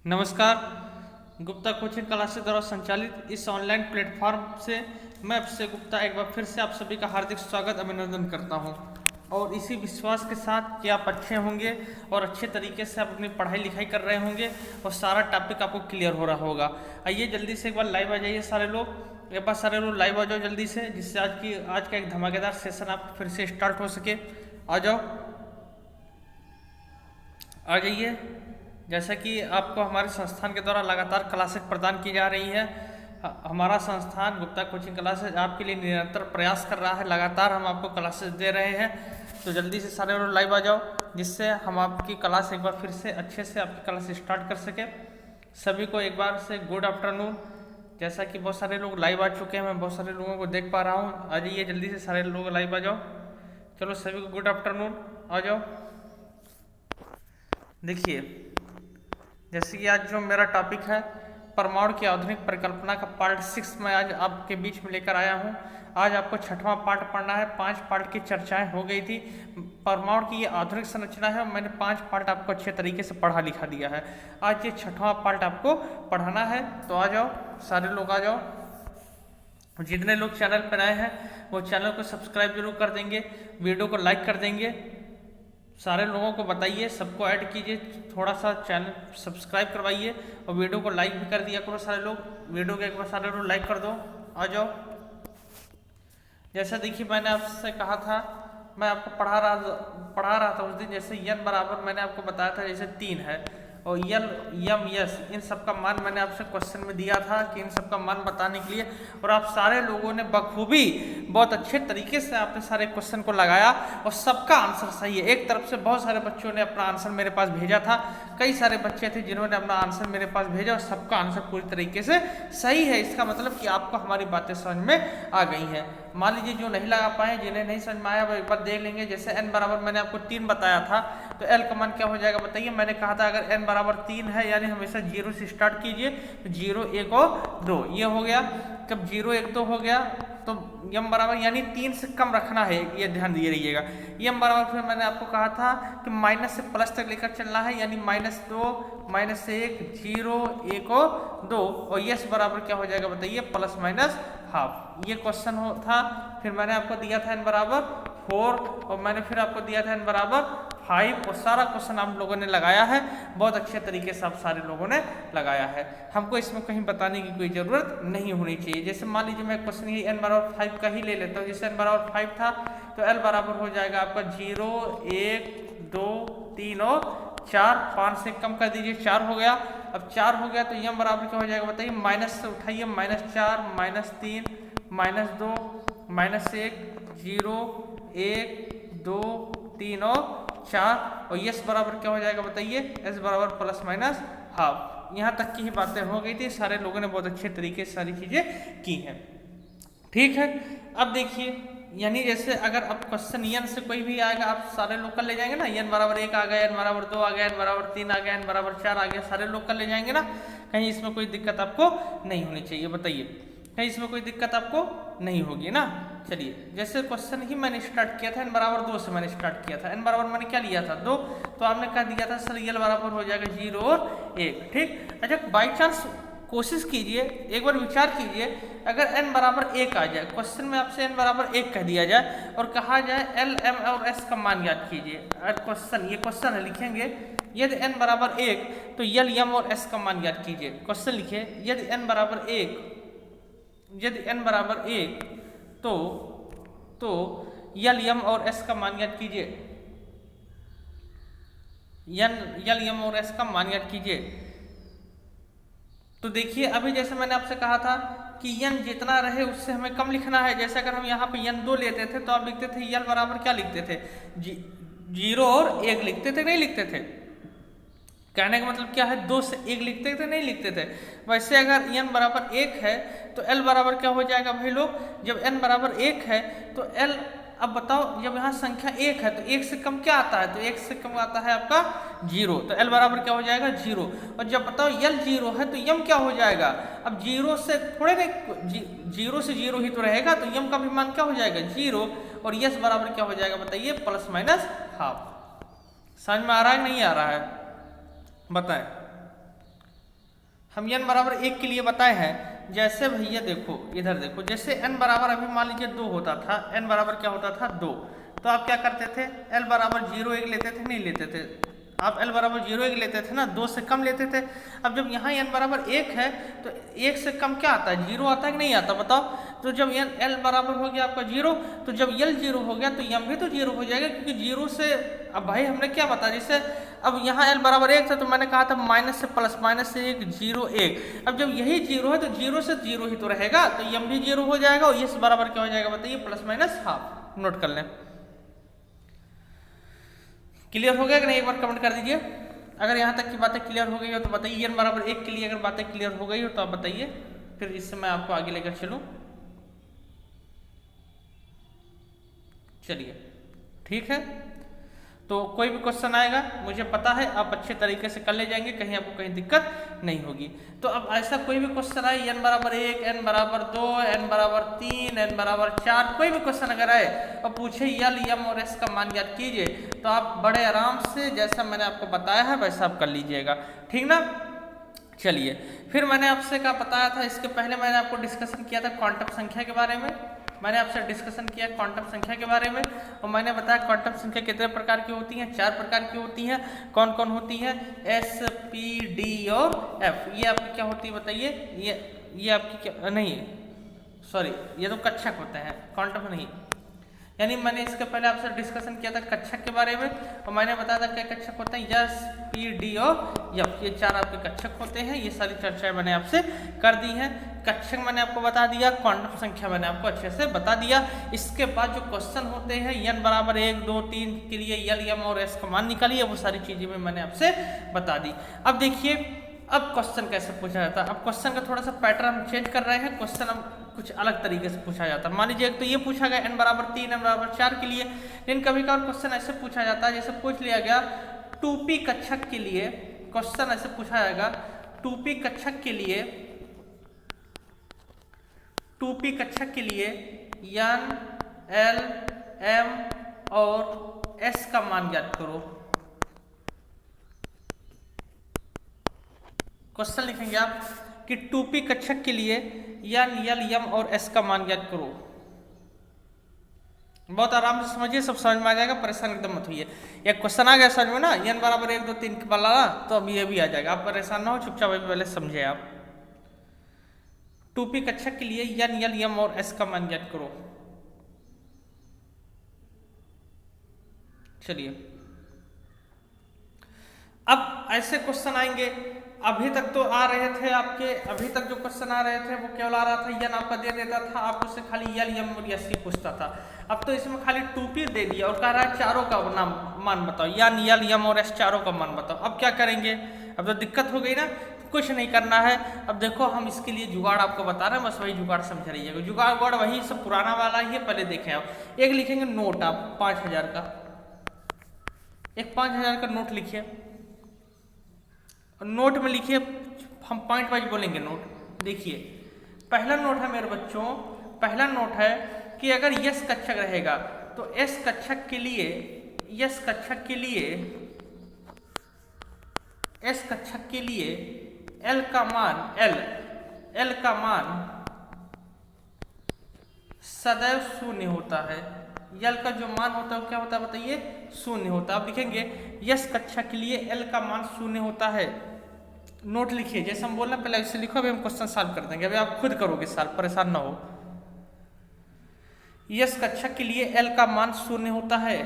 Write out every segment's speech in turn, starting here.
नमस्कार। Gupta coaching classes द्वारा संचालित इस ऑनलाइन प्लेटफॉर्म से मैं अभिषेक गुप्ता एक बार फिर से आप सभी का हार्दिक स्वागत अभिनंदन करता हूं और इसी विश्वास के साथ कि आप अच्छे होंगे और अच्छे तरीके से आप अपनी पढ़ाई लिखाई कर रहे होंगे और सारा टॉपिक आपको क्लियर हो रहा होगा। आइए जल्दी से एक बार लाइव आ जाइए सारे लोग, एक बार सारे लोग लाइव आ जाओ जल्दी से, जिससे आज का एक धमाकेदार सेशन आप फिर से स्टार्ट हो सके। आ जाओ, आ जाइए। जैसा कि आपको हमारे संस्थान के द्वारा लगातार क्लासेस प्रदान की जा रही है, हमारा संस्थान गुप्ता कोचिंग क्लासेस आपके लिए निरंतर प्रयास कर रहा है, लगातार हम आपको क्लासेस दे रहे हैं। तो जल्दी से सारे लोग लाइव आ जाओ, जिससे हम आपकी क्लास एक बार फिर से अच्छे से आपकी क्लास स्टार्ट कर सकें। सभी को एक बार से गुड आफ्टरनून। जैसा कि बहुत सारे लोग लाइव आ चुके हैं, मैं बहुत सारे लोगों को देख पा रहा हूँ। आ जाइए जल्दी से सारे लोग लाइव आ जाओ। चलो सभी को गुड आफ्टरनून, आ जाओ। देखिए, जैसे कि आज जो मेरा टॉपिक है परमाणु की आधुनिक परिकल्पना का पार्ट 6 में आज आपके बीच में लेकर आया हूं। आज आपको 6वां पार्ट पढ़ना है। 5 पार्ट की चर्चाएं हो गई थी। परमाणु की ये आधुनिक संरचना है, मैंने 5 पार्ट आपको अच्छे तरीके से पढ़ा लिखा दिया है। आज ये 6वां पार्ट आपको पढ़ाना है, तो आ जाओ सारे लोग, आ जाओ। जितने लोग चैनल पर आए हैं वो चैनल को सब्सक्राइब जरूर कर देंगे, वीडियो को लाइक कर देंगे, सारे लोगों को बताइए, सबको ऐड कीजिए, थोड़ा सा चैनल सब्सक्राइब करवाइए और वीडियो को लाइक भी कर दिया करो। सारे लोग वीडियो को एक बार सारे लोग लाइक कर दो, आ जाओ। जैसा देखिए, मैंने आपसे कहा था, मैं आपको पढ़ा रहा था उस दिन। जैसे n बराबर मैंने आपको बताया था जैसे 3 है और यल यम यस, इन सब का मान मैंने आपसे क्वेश्चन में दिया था कि इन सब का मान बताने के लिए, और आप सारे लोगों ने बखूबी बहुत अच्छे तरीके से आपने सारे क्वेश्चन को लगाया और सबका आंसर सही है। एक तरफ से बहुत सारे बच्चों ने अपना आंसर मेरे पास भेजा था, कई सारे बच्चे थे जिन्होंने अपना आंसर मेरे पास भेजा और सबका आंसर पूरी तरीके से सही है। इसका मतलब कि आपको हमारी बातें समझ में आ गई हैं। मान लीजिए जो नहीं लगा पाए, जिन्हें नहीं समझ में आया वो एक बार देख लेंगे। जैसे n बराबर मैंने आपको 3 बताया था, तो l का मान क्या हो जाएगा बताइए। मैंने कहा था अगर n बराबर 3 है यानी हमेशा 0 से स्टार्ट कीजिए, तो 0 1 और 2 ये हो गया। जब 0 1 2 हो गया तो m बराबर यानी 3 से कम रखना है, ये ध्यान दिए रहिएगा। m बराबर फिर मैंने आपको कहा था कि माइनस से प्लस तक लेकर चलना है, यानी -2 -1 0 1 और 2, और यस बराबर क्या हो जाएगा बताइए, प्लस माइनस हाफ। ये क्वेश्चन था। फिर मैंने आपको दिया था n बराबर 4 और मैंने फिर आपको दिया था n बराबर 5, और सारा क्वेश्चन आप लोगों ने लगाया है, बहुत अच्छे तरीके से आप सारे लोगों ने लगाया है। हमको इसमें कहीं बताने की कोई ज़रूरत नहीं होनी चाहिए। जैसे मान लीजिए मैं क्वेश्चन ये n बराबर 5 का ही ले लेता हूँ। जैसे n बराबर 5 था तो l बराबर हो जाएगा आपका 0 1 2 3 और 4, 5 से कम कर दीजिए, 4 हो गया। अब 4 हो गया तो m बराबर क्या हो जाएगा बताइए, माइनस से उठाइए, -4 -3 -2 -1 0 1 2 3 और 4, और यस बराबर क्या हो जाएगा बताइए, एस बराबर प्लस माइनस हाफ। यहाँ तक की ही बातें हो गई थी, सारे लोगों ने बहुत अच्छे तरीके से सारी चीजें की हैं। ठीक है, अब देखिए, यानी जैसे अगर अब क्वेश्चन n से कोई भी आएगा आप सारे लोग कर ले जाएंगे ना। n बराबर 1 आ गया, n बराबर 2 आ गया, n बराबर 3 आ गया, n बराबर 4 आ गया, सारे लोग कर ले जाएंगे ना। कहीं इसमें कोई दिक्कत आपको नहीं होनी चाहिए, बताइए कहीं इसमें कोई दिक्कत आपको नहीं होगी ना। चलिए, जैसे क्वेश्चन ही मैंने स्टार्ट किया था, n बराबर 2 से मैंने स्टार्ट किया था। n बराबर मैंने क्या लिया था 2, तो आपने कह दिया था सर l बराबर हो जाएगा 0 और 1। ठीक, अच्छा बाई चांस कोशिश कीजिए, एक बार विचार कीजिए, अगर n बराबर 1 आ जाए, क्वेश्चन में आपसे n बराबर 1 कह दिया जाए और कहा जाए l m और s का मान याद कीजिए। क्वेश्चन, ये क्वेश्चन है, लिखेंगे यदि n बराबर 1 तो l m और s का मान याद कीजिए। क्वेश्चन लिखिए, यदि n बराबर 1 तो यल यम और एस का मान याद कीजिए, यल यम और एस का मान याद कीजिए। तो देखिए, अभी जैसे मैंने आपसे कहा था कि n जितना रहे उससे हमें कम लिखना है। जैसे अगर हम यहाँ पे n 2 लेते थे तो आप लिखते थे यल बराबर क्या लिखते थे, 0 और 1 लिखते थे, नहीं लिखते थे। कहने का मतलब क्या है, 2 से 1 लिखते थे, नहीं लिखते थे। वैसे अगर n बराबर 1 है तो l बराबर क्या हो जाएगा भाई लोग, जब n बराबर 1 है तो l, अब बताओ जब यहाँ संख्या 1 है तो 1 से कम क्या आता है, तो 1 से कम आता है आपका 0, तो l बराबर क्या हो जाएगा 0। और जब बताओ l 0 है तो m क्या हो जाएगा, अब 0 से थोड़े नहीं, 0 से 0 ही तो रहेगा, तो m का भी मान क्या हो जाएगा 0, और यस बराबर क्या हो जाएगा बताइए, प्लस माइनस हाफ। समझ में आ रहा है नहीं आ रहा है बताएं। हम n बराबर 1 के लिए बताए हैं। जैसे भैया देखो इधर देखो, जैसे n बराबर अभी मान लीजिए 2 होता था, n बराबर क्या होता था 2, तो आप क्या करते थे, l बराबर 0 1 लेते थे, नहीं लेते थे आप l बराबर 0 1 लेते थे ना, 2 से कम लेते थे। अब जब यहाँ n बराबर 1 है तो 1 से कम क्या आता है, 0 आता है कि नहीं आता बताओ। तो जब l बराबर हो गया आपका 0, तो जब l 0 हो गया तो m भी तो 0 हो जाएगा, क्योंकि 0 से अब भाई हमने क्या बताया, जैसे अब यहाँ l बराबर 1 था तो मैंने कहा था माइनस से प्लस, माइनस से 1 0 1। अब जब यही 0 है तो 0 से 0 ही तो रहेगा, तो m भी 0 हो जाएगा और s बराबर क्या हो जाएगा बताइए, प्लस माइनस हाफ। नोट कर लें। क्लियर हो गया कि नहीं, एक बार कमेंट कर दीजिए। अगर यहाँ तक की बातें क्लियर हो गई हो तो बताइए, n बराबर 1 के लिए अगर बातें क्लियर हो गई हो तो आप बताइए, फिर इससे मैं आपको आगे लेकर चलूँ। चलिए ठीक है, तो कोई भी क्वेश्चन आएगा मुझे पता है आप अच्छे तरीके से कर ले जाएंगे, कहीं आपको कहीं दिक्कत नहीं होगी। तो अब ऐसा कोई भी क्वेश्चन आए, n बराबर 1, n बराबर 2, n बराबर 3, n बराबर 4, कोई भी क्वेश्चन अगर आए और पूछे यल यम और एस का मान ज्ञात कीजिए, तो आप बड़े आराम से जैसा मैंने आपको बताया है वैसा आप कर लीजिएगा, ठीक ना। चलिए फिर मैंने आपसे क्या बताया था, इसके पहले मैंने आपको डिस्कशन किया था क्वांटम संख्या के बारे में। मैंने आपसे डिस्कशन किया क्वांटम संख्या के बारे में, और मैंने बताया क्वांटम संख्या कितने प्रकार की होती हैं, 4 प्रकार की होती हैं। कौन कौन होती है, एस पी डी और एफ। ये आपकी क्या होती है बताइए, ये आपकी क्या, नहीं सॉरी, ये तो कक्षक होते हैं, क्वांटम नहीं। यानी मैंने इसके पहले आपसे डिस्कशन किया था कक्षक के बारे में, और मैंने बताया था क्या कक्षक होते हैं, एस पी डी और एफ, ये 4 आपके कक्षक होते हैं। ये सारी चर्चाएं मैंने आपसे कर दी हैं। कक्षक मैंने आपको बता दिया, क्वांटम संख्या मैंने आपको अच्छे से बता दिया। इसके बाद जो क्वेश्चन होते हैं n बराबर 1 2 3 के लिए यल यम और एस का मान निकालिए, वो सारी चीजें भी मैंने आपसे बता दी। अब देखिए अब क्वेश्चन कैसे पूछा जाता है। अब क्वेश्चन का थोड़ा सा पैटर्न हम चेंज कर रहे हैं, क्वेश्चन अब कुछ अलग तरीके से पूछा जाता है। मान लीजिए एक तो ये पूछा गया n बराबर 3 n बराबर 4 के लिए, लेकिन कभी कभार क्वेश्चन ऐसे पूछा जाता है, जैसे पूछ लिया गया 2p कक्षक के लिए, क्वेश्चन ऐसे पूछा जाएगा 2p कक्षक के लिए, 2p कक्षक के लिए n l m और s का मान ज्ञात करो। क्वेश्चन लिखेंगे आप कि 2p कक्षक के लिए n l m और s का मान ज्ञात करो। बहुत आराम से समझिए, सब समझ में आ जाएगा, परेशान एकदम मत होइए। एक क्वेश्चन आ गया समझ में ना, n बराबर 1 2 3 वाला, तो अब ये भी आ जाएगा, आप परेशान ना हो, चुपचाप अभी पहले समझे आप। 2p कक्षक के लिए n l m और s का मान ज्ञात करो। चलिए अब ऐसे क्वेश्चन आएंगे, अभी तक तो आ रहे थे आपके, अभी तक जो क्वेश्चन आ रहे थे वो केवल आ रहा था n आपका दे देता था, आप उससे खाली यल यम और एस पूछता था। अब तो इसमें खाली 2p दे दिया और कह रहा है चारों का नाम मान बताओ, n यल यम और एस चारों का मान बताओ। अब क्या करेंगे, अब तो दिक्कत हो गई ना, कुछ नहीं करना है। अब देखो हम इसके लिए जुगाड़ आपको बता रहे हैं, बस वही जुगाड़ समझ रहिएगा। जुगाड़ वही सब पुराना वाला ही है, पहले देखें आप। एक लिखेंगे नोट, आप 5000 का, एक 5000 का नोट लिखिए। नोट में लिखिए, हम पॉइंट वाइज बोलेंगे नोट। देखिए पहला नोट है मेरे बच्चों, पहला नोट है कि अगर यस कक्षक रहेगा तो एस कक्षक के लिए, यस कक्षक के लिए, एस कक्षक के लिए एल का मान, एल का मान सदैव शून्य होता है। यल का जो मान होता है वो क्या होता है बताइए, शून्य होता है। आप लिखेंगे यस कक्षा के लिए एल का मान शून्य होता है। नोट लिखिए, जैसे हम बोल रहे हैं पहले ऐसे लिखो, अभी हम क्वेश्चन सॉल्व कर देंगे, अभी आप खुद करोगे सॉल्व, परेशान ना हो। यस कक्षा के लिए एल का मान शून्य होता है।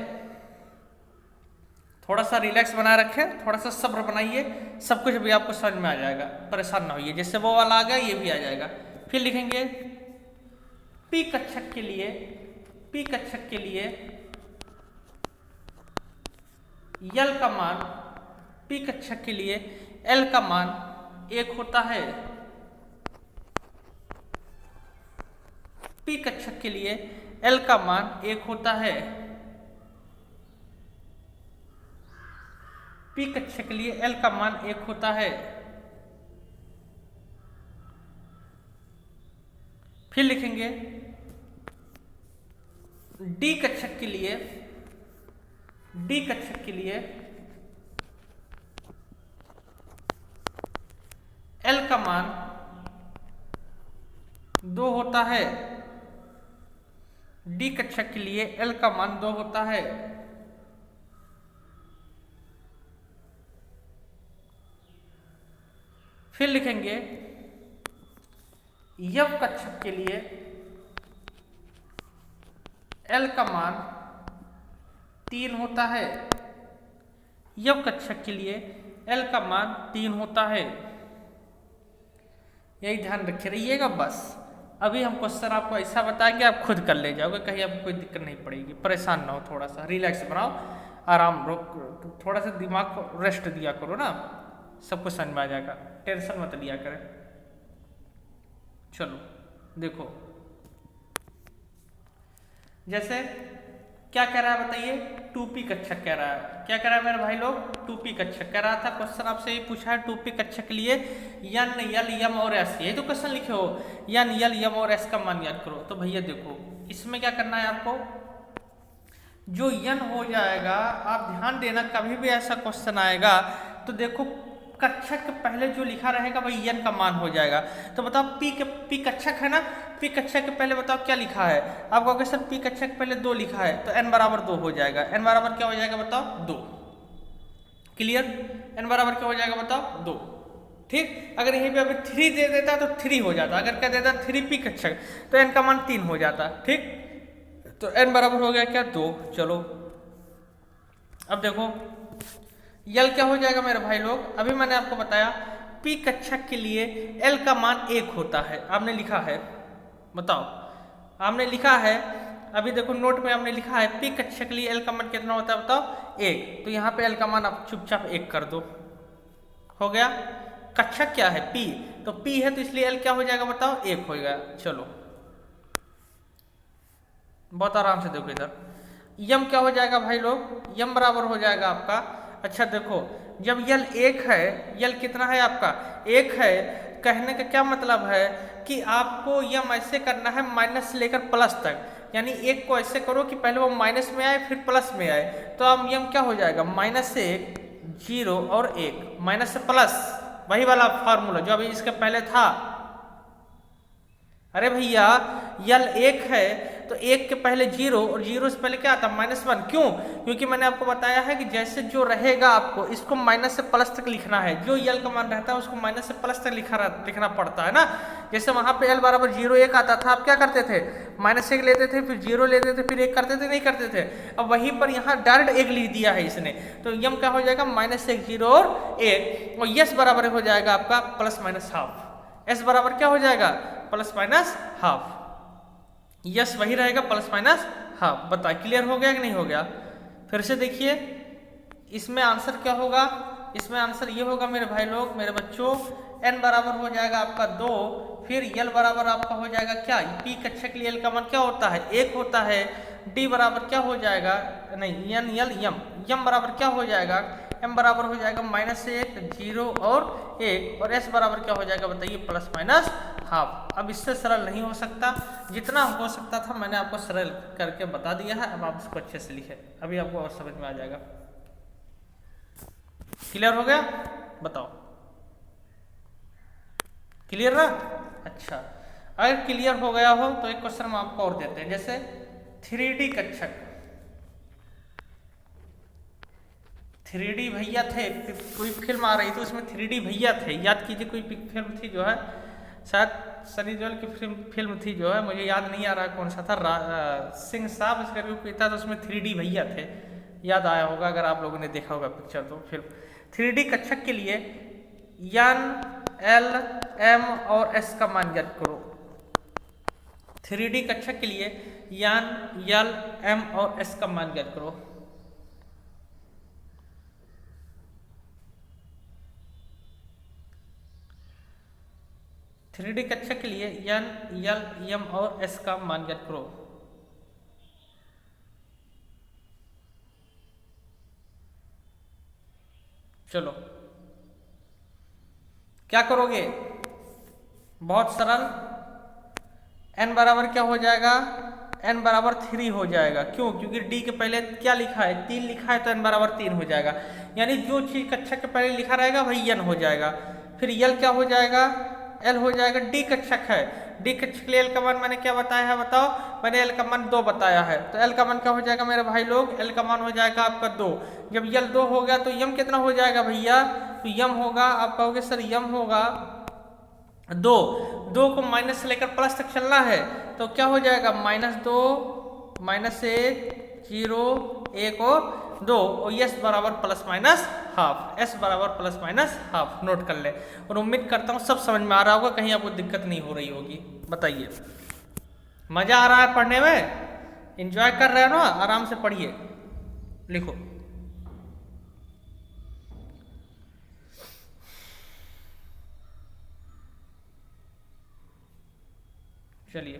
थोड़ा सा रिलैक्स बनाए रखें, थोड़ा सा सब्र बनाइए, सब कुछ भी आपको समझ में आ जाएगा, परेशान ना होइए। जैसे वो वाला आ गया ये भी आ जाएगा। फिर लिखेंगे पी कक्षक के लिए, पी कक्षक के लिए यल का मान, पी कक्षक के लिए एल का मान 1 होता है। पी कक्षक के लिए एल का मान 1 होता है। पी कक्षक के लिए एल का मान 1 होता है। फिर लिखेंगे डी कक्षक के लिए, डी कक्षक के लिए L का मान 2 होता है, D कक्षक के लिए L का मान 2 होता है। फिर लिखेंगे F कक्षक के लिए L का मान 3 होता है। F कक्षक के लिए L का मान 3 होता है। यही ध्यान रखे रहिएगा बस। अभी हम क्वेश्चन आपको ऐसा बताएंगे, आप खुद कर ले जाओगे, कहीं आपको कोई दिक्कत नहीं पड़ेगी। परेशान ना हो, थोड़ा सा रिलैक्स बनाओ, आराम रोक, थोड़ा सा दिमाग को रेस्ट दिया करो ना, सब कुछ समझ में आ जाएगा, टेंशन मत लिया करें। चलो देखो, जैसे क्या कह रहा है बताइए, 2p कक्षक कह रहा है। क्या कह रहा है मेरे भाई लोग, 2p कक्षक कह रहा था। क्वेश्चन आपसे ये पूछा है 2p कक्षक के लिए n l m और s, यही तो क्वेश्चन लिखे हो, n l m और s का मान ज्ञात करो। तो भैया देखो इसमें क्या करना है आपको, जो n हो जाएगा, आप ध्यान देना कभी भी ऐसा क्वेश्चन आएगा तो देखो कक्षक के पहले जो लिखा रहेगा वही n का मान हो जाएगा। तो बताओ p कक्षक है ना, p कक्षक के पहले बताओ क्या लिखा है। आप कहोगे सर p कक्षक के पहले 2 लिखा है, तो n बराबर 2 हो जाएगा। n बराबर क्या हो जाएगा बताओ, 2। क्लियर, n बराबर क्या हो जाएगा बताओ, 2। ठीक, अगर यहीं पे अभी 3 दे देता तो 3 हो जाता, अगर क्या देता 3p कक्षक तो n का मान 3 हो जाता। ठीक, तो n बराबर हो गया क्या, 2। चलो अब देखो यल क्या हो जाएगा मेरे भाई लोग, अभी मैंने आपको बताया p कक्षक के लिए l का मान 1 होता है। आपने लिखा है, बताओ आपने लिखा है, अभी देखो नोट में आपने लिखा है p कक्षक के लिए l का मान कितना होता है बताओ, 1। तो यहाँ पे l का मान आप चुपचाप 1 कर दो, हो गया। कक्षक क्या है, p, तो p है तो इसलिए l क्या हो जाएगा बताओ, 1 हो गया। चलो बहुत आराम से देखो इधर, यम क्या हो जाएगा भाई लोग, यम बराबर हो जाएगा आपका, अच्छा देखो जब यल 1 है, यल कितना है आपका 1 है, कहने का क्या मतलब है कि आपको यम ऐसे करना है माइनस से लेकर प्लस तक, यानी 1 को ऐसे करो कि पहले वो माइनस में आए फिर प्लस में आए। तो अब यम क्या हो जाएगा, -1 0 और 1, माइनस से प्लस, वही वाला फार्मूला जो अभी इसके पहले था। अरे भैया यल 1 है तो 1 के पहले 0 और 0 से पहले क्या आता है -1, क्यों, क्योंकि मैंने आपको बताया है कि जैसे जो रहेगा आपको इसको माइनस से प्लस तक लिखना है, जो यल का मान रहता है उसको माइनस से प्लस तक लिखना पड़ता है ना। जैसे वहां पे l बराबर 0 1 आता था, आप क्या करते थे, -1 लेते थे, फिर 0 लेते थे, फिर 1 करते थे, नहीं करते थे। अब वहीं पर यहाँ डायरेक्ट 1 लिख दिया है इसने, तो यम क्या हो जाएगा -1 0 और 1, और यस बराबर हो जाएगा आपका ±½ एस बराबर क्या हो जाएगा, ±½ यस वही रहेगा ±½ बताइए क्लियर हो गया कि नहीं हो गया। फिर से देखिए इसमें आंसर क्या होगा, इसमें आंसर ये होगा मेरे भाई लोग, मेरे बच्चों, n बराबर हो जाएगा आपका 2, फिर यल बराबर आपका हो जाएगा क्या, p कक्षक के लिए l का मान क्या होता है 1 होता है, d बराबर क्या हो जाएगा, नहीं n यल यम बराबर क्या हो जाएगा, m बराबर हो जाएगा -1 0 और 1, और s बराबर क्या हो जाएगा बताइए ±½ अब इससे सरल नहीं हो सकता, जितना हो सकता था मैंने आपको सरल करके बता दिया है। अब आप इसको अच्छे से लिखें, अभी आपको और समझ में आ जाएगा। क्लियर हो गया, बताओ क्लियर ना। अच्छा अगर क्लियर हो गया हो तो एक क्वेश्चन हम आपको और देते हैं, जैसे 3D कक्षक, 3D भैया थे, कोई फिल्म आ रही थी उसमें 3D भैया थे, याद कीजिए कोई फिल्म थी जो है, शायद सनी देओल की फिल्म थी जो है, मुझे याद नहीं आ रहा कौन सा था, सिंह साहब इसका कोई था, तो उसमें 3D भैया थे, याद आया होगा अगर आप लोगों ने देखा होगा पिक्चर तो फिल्म। 3D कक्षक के लिए n l m और s का मान ज्ञात करो। 3D कक्षक के लिए n l m और s का मान ज्ञात करो। थ्री डी कक्षक के लिए n l m और s का मान ज्ञात करो। चलो क्या करोगे, बहुत सरल, n बराबर क्या हो जाएगा, n बराबर 3 हो जाएगा, क्यों, क्योंकि d के पहले क्या लिखा है 3 लिखा है, तो n बराबर 3 हो जाएगा, यानी जो चीज कक्षक के पहले लिखा रहेगा वही n हो जाएगा। फिर यल क्या हो जाएगा, एल हो जाएगा। डी कक्षक है, डी कक्षक के लिए एल का मान मैंने क्या बताया है, बताओ। मैंने एल का मान 2 बताया है, तो एल का मान क्या हो जाएगा मेरे भाई लोग, एल का मान हो जाएगा आपका 2। जब यल 2 हो गया तो यम कितना हो जाएगा भैया, तो यम होगा, आप कहोगे सर यम होगा 2 को माइनस से लेकर प्लस तक चलना है, तो क्या हो जाएगा -2 -1 0 1 और 2, और यस बराबर प्लस माइनस हाफ, एस बराबर प्लस माइनस हाफ, नोट कर ले। और उम्मीद करता हूँ सब समझ में आ रहा होगा, कहीं आपको दिक्कत नहीं हो रही होगी। बताइए, मजा आ रहा है पढ़ने में, एंजॉय कर रहे हो ना, आराम से पढ़िए, लिखो। चलिए,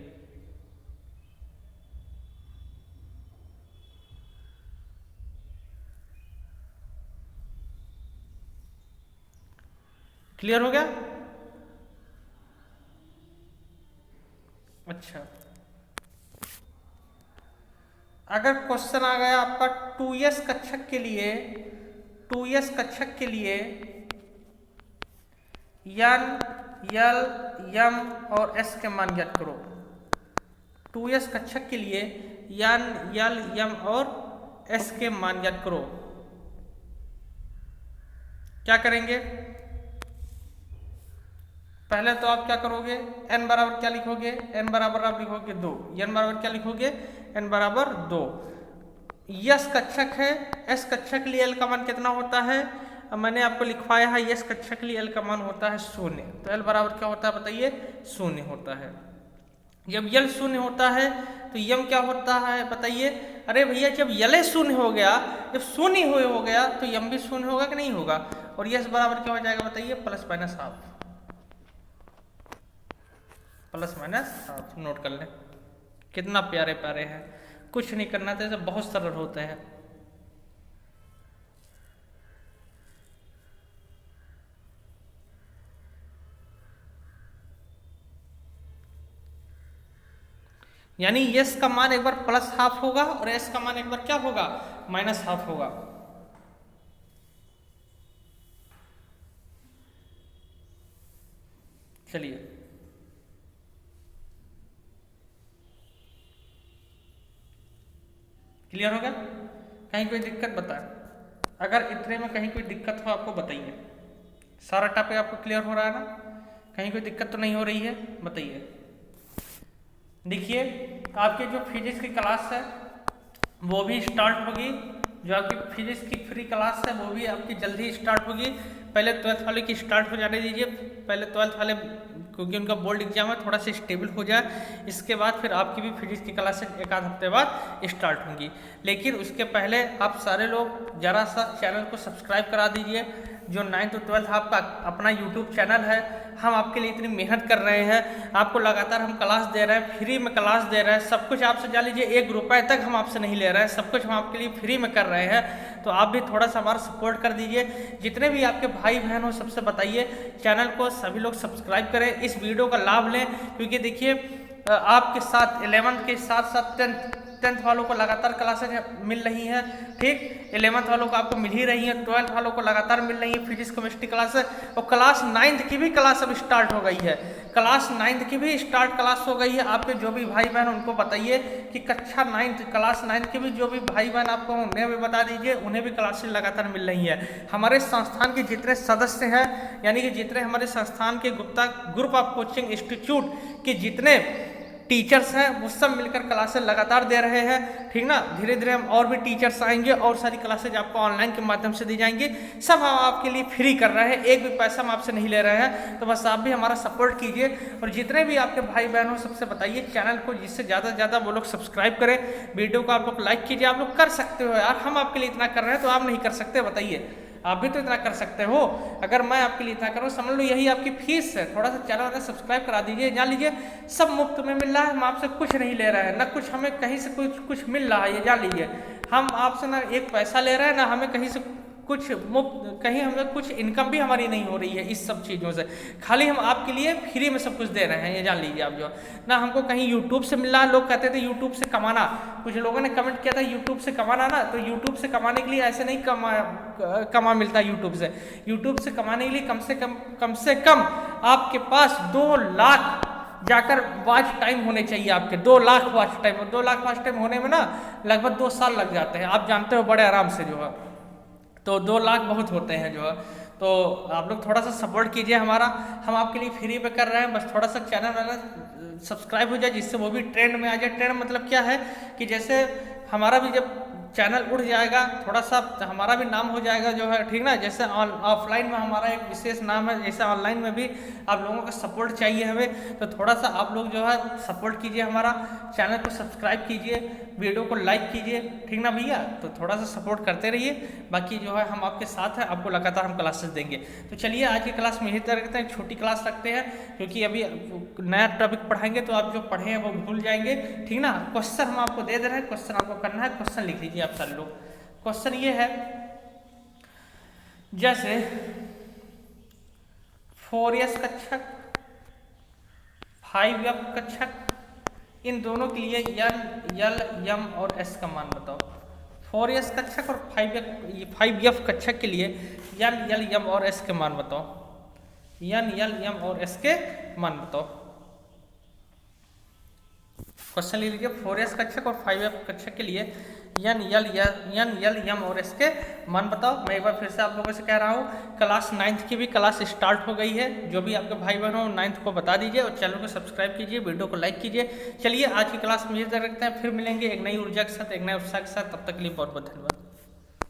क्लियर हो गया? अच्छा, अगर क्वेश्चन आ गया आपका 2s कक्षक के लिए, 2s कक्षक के लिए यन, यल, यम और एस के मान ज्ञात करो। 2s कक्षक के लिए यन, यल, यम और एस के मान ज्ञात करो। क्या करेंगे, पहले तो आप क्या करोगे, n बराबर क्या लिखोगे, n बराबर आप लिखोगे 2, n बराबर क्या लिखोगे, n बराबर 2। यस कक्षक है, एस कक्षक के लिए l का मान कितना होता है, अब मैंने आपको लिखवाया है, यस कक्षक के लिए l का मान होता है 0, तो l बराबर क्या होता है बताइए, 0 होता है। जब यल 0 होता है तो यम क्या होता है बताइए, अरे भैया जब यल 0 हो गया, जब 0 हो गया तो यम भी 0 होगा कि नहीं होगा, और यस बराबर क्या हो जाएगा बताइए, plus minus half, plus minus half, note कर लें। कितना प्यारे प्यारे हैं, कुछ नहीं करना था, सब बहुत सरल होते हैं। यानी यस का मान एक बार प्लस हाफ होगा और एस का मान एक बार क्या होगा, माइनस हाफ होगा। चलिए, क्लियर हो गया? कहीं कोई दिक्कत बताए, अगर इतने में कहीं कोई दिक्कत हो आपको बताइए। सारा टॉपिक आपको क्लियर हो रहा है ना, कहीं कोई दिक्कत तो नहीं हो रही है, बताइए। देखिए, आपके जो फिजिक्स की क्लास है वो भी स्टार्ट होगी, जो आपकी फिजिक्स की फ्री क्लास है वो भी आपकी जल्दी स्टार्ट होगी। पहले 12th वाले की स्टार्ट हो जाने दीजिए, पहले 12th वाले क्योंकि उनका बोर्ड एग्जाम है, थोड़ा सा स्टेबल हो जाए, इसके बाद फिर आपकी भी फिजिक्स की क्लासेस एक आध हफ्ते बाद स्टार्ट होंगी। लेकिन उसके पहले आप सारे लोग जरा सा चैनल को सब्सक्राइब करा दीजिए। जो 9th to 12th आपका अपना यूट्यूब चैनल है, हम आपके लिए इतनी मेहनत कर रहे हैं, आपको लगातार हम क्लास दे रहे हैं, फ्री में क्लास दे रहे हैं, सब कुछ आपसे जान लीजिए 1 रुपये तक हम आपसे नहीं ले रहे हैं, सब कुछ हम आपके लिए फ्री में कर रहे हैं। तो आप भी थोड़ा सा हमारा सपोर्ट कर दीजिए। जितने भी आपके भाई बहन हो सबसे बताइए चैनल को सभी लोग सब्सक्राइब करें, इस वीडियो का लाभ लें, क्योंकि देखिए आपके साथ 11th के साथ साथ 10th वालों को लगातार क्लासेज मिल रही हैं, ठीक, 11th वालों को आपको मिल ही रही है, 12th वालों को लगातार मिल रही है फिजिक्स केमिस्ट्री क्लासेस, और क्लास 9th की भी क्लास अब स्टार्ट हो गई है, क्लास 9th की भी स्टार्ट क्लास हो गई है। आपके जो भी भाई बहन उनको बताइए कि कक्षा 9th क्लास 9th के भी जो भी भाई बहन आपको उन्हें भी बता दीजिए, उन्हें भी क्लासेज लगातार मिल रही है। हमारे संस्थान के जितने सदस्य हैं, यानी कि जितने हमारे संस्थान के Gupta group of coaching institute के जितने टीचर्स हैं वो सब मिलकर क्लासेस लगातार दे रहे हैं, ठीक ना। धीरे धीरे हम और भी टीचर्स आएंगे और सारी क्लासेज आपको ऑनलाइन के माध्यम से दी जाएंगी, सब हम आपके लिए फ्री कर रहे हैं, एक भी पैसा हम आपसे नहीं ले रहे हैं। तो बस आप भी हमारा सपोर्ट कीजिए, और जितने भी आपके भाई बहन हो सबसे बताइए चैनल को जिससे ज़्यादा से ज़्यादा वो लोग सब्सक्राइब करें, वीडियो को आप लोग लाइक कीजिए। आप लोग कर सकते हो यार, हम आपके लिए इतना कर रहे हैं तो आप नहीं कर सकते, बताइए। आप भी तो इतना कर सकते हो, अगर मैं आपके लिए इतना करूँ समझ लो यही आपकी फीस है। थोड़ा सा चैनल सब्सक्राइब करा दीजिए, जान लीजिए सब मुफ्त में मिल रहा है, हम आपसे कुछ नहीं ले रहे हैं, ना कुछ हमें कहीं से कुछ मिल रहा है, ये जान लीजिए। हम आपसे ना एक पैसा ले रहे हैं, ना हमें कहीं से कुछ मुफ्त कहीं हमें कुछ इनकम भी हमारी नहीं हो रही है इस सब चीज़ों से, खाली हम आपके लिए फ्री में सब कुछ दे रहे हैं, ये जान लीजिए आप जो ना। हमको कहीं यूट्यूब से मिल रहा है, लोग कहते थे यूट्यूब से कमाना, कुछ लोगों ने कमेंट किया था यूट्यूब से कमाना ना, तो यूट्यूब से कमाने के लिए ऐसे नहीं कमा मिलता यूट्यूब से। यूट्यूब से कमाने के लिए कम से कम आपके पास 2 लाख जाकर वॉच टाइम होने चाहिए आपके, 2 लाख वॉच टाइम, और 2 लाख वॉच टाइम होने में ना लगभग 2 साल लग जाते हैं, आप जानते हो बड़े आराम से जो है। तो 2 लाख बहुत होते हैं जो है। तो आप लोग थोड़ा सा सपोर्ट कीजिए हमारा, हम आपके लिए फ्री में कर रहे हैं, बस थोड़ा सा चैनल वाला सब्सक्राइब हो जाए, जिससे वो भी ट्रेंड में आ जाए। ट्रेंड मतलब क्या है कि जैसे हमारा भी जब चैनल उठ जाएगा, थोड़ा सा हमारा भी नाम हो जाएगा जो है, ठीक ना। जैसे ऑफलाइन में हमारा एक विशेष नाम है, जैसे ऑनलाइन में भी आप लोगों का सपोर्ट चाहिए हमें, तो थोड़ा सा आप लोग जो है सपोर्ट कीजिए, हमारा चैनल को सब्सक्राइब कीजिए, वीडियो को लाइक कीजिए, ठीक ना भैया। तो थोड़ा सा सपोर्ट करते रहिए, बाकी जो है हम आपके साथ हैं, आपको लगातार हम क्लासेस देंगे। तो चलिए आज की क्लास में यही तरह रखते हैं, छोटी क्लास रखते हैं, क्योंकि अभी नया टॉपिक पढ़ाएंगे तो आप जो पढ़े हैं वो भूल जाएंगे, ठीक ना। क्वेश्चन हम आपको दे रहे हैं, क्वेश्चन आपको करना है, क्वेश्चन लिख लीजिए आप सारे लोग। क्वेश्चन ये है, जैसे 4s कक्षक, 5f कक्षक, इन दोनों के लिए यल, यम और एस का मान बताओ। 4s कक्षक और 5f कक्षक के लिए यल, यम और एस के मान बताओ। यल, यम और एस के मान बताओ। क्वेश्चन ले लीजिए, 4s कक्षक और 5f कक्षक के लिए यल, यम और एस के मान बताओ। मैं एक बार फिर से आप लोगों से कह रहा हूँ, क्लास 9th की भी क्लास स्टार्ट हो गई है, जो भी आपके भाई बहन हो 9th को बता दीजिए, और चैनल को सब्सक्राइब कीजिए, वीडियो को लाइक कीजिए। चलिए आज की क्लास में ये रखते हैं, फिर मिलेंगे एक नई ऊर्जा के साथ, एक नए उत्साह के साथ। तब तक के लिए बहुत बहुत धन्यवाद।